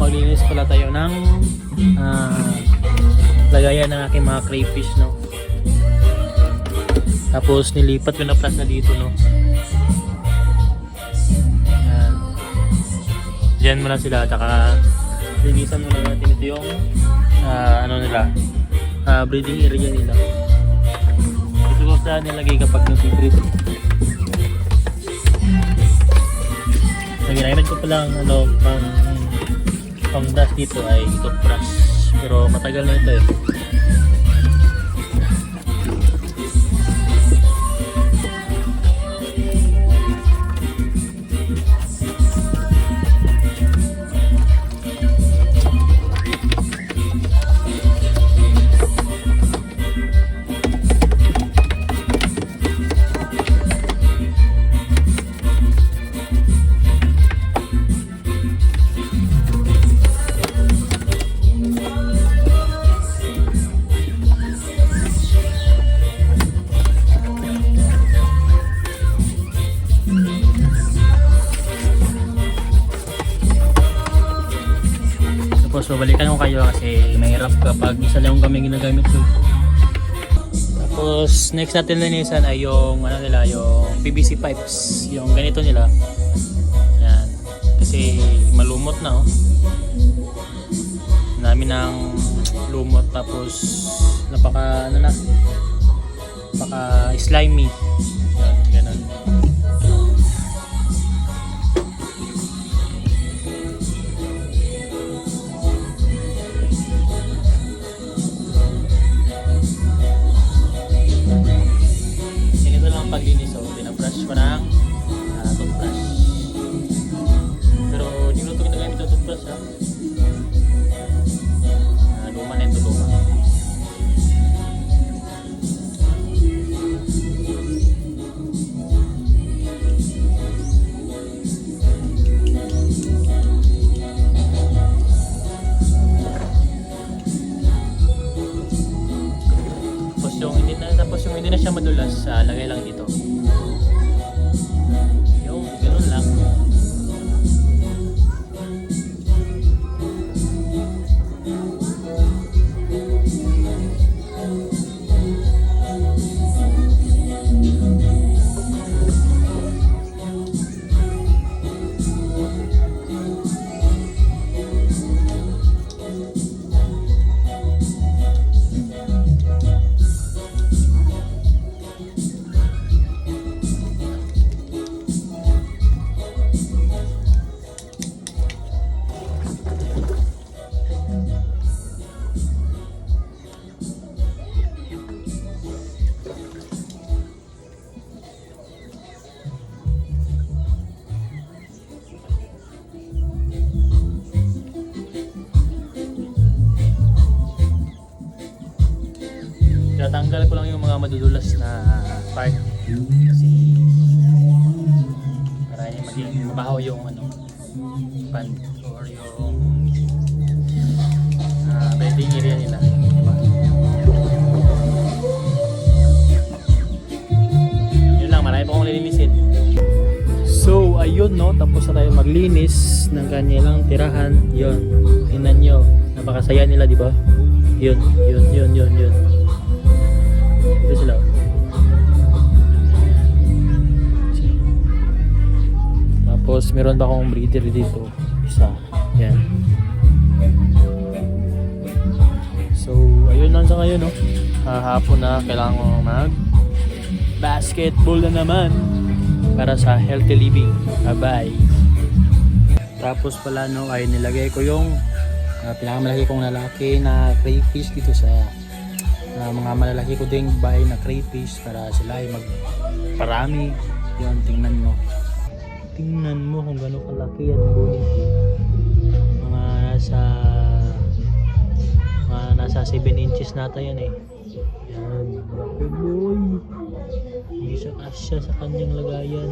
maglinis pala tayo ng lagayan ng aking mga crayfish, no. Tapos nilipat ko na plus na dito, no. Yan. Diyan mo lang sila, taka linisan mo lang natin ito yung ano nila, breeding area nila. Ito ko sa nilagay kapag nag-breed. Ang ginamit ko palang ano, pang brush dito ay toothbrush, pero matagal na ito eh. Tapos babalikan ko kayo kasi mahirap kapag isa lang kami ginagamit ko. Tapos next natin linisan ay yung ano nila, yung PVC pipes, yung ganito nila. Yan. Kasi malumot na oh. Namin ng lumot, tapos napaka ano na, napaka slimy. Yan, ganun. Paglinis, so binabrush ko ng toothbrush. Pero hindi mo ito ginagamit ng toothbrush ha. Luma na ito, luma. Tapos yung hindi na siya madulas, lagay lang dito. Yung ganun lang. Tatanggal ko lang yung mga madudulas na part kasi para maging mabaho yung ano, pan or yung bedding area nila, diba? Yun lang, marami pa akong lilinisin. So ayun no, tapos na tayo maglinis ng kanilang tirahan. Yun, tingnan nyo, napakasaya nila, diba? Yun. Ito sila. Tapos meron pa akong breeder dito, isa. Yan. So ayun lang sa ngayon no. Hapon na, kailangan ko mag basketball na naman para sa healthy living. Bye bye. Tapos pala no, ay nilagay ko yung pinakamalaki kong lalaki na crayfish dito sa mga malalaki ko ding bahay na crayfish para sila ay magparami. Yun, tingnan mo kung gano'ng kalaki yan, boy. Nasa 7 inches nata yan eh. Yan, laki boy. Hindi siya kasya sa kanyang lagayan.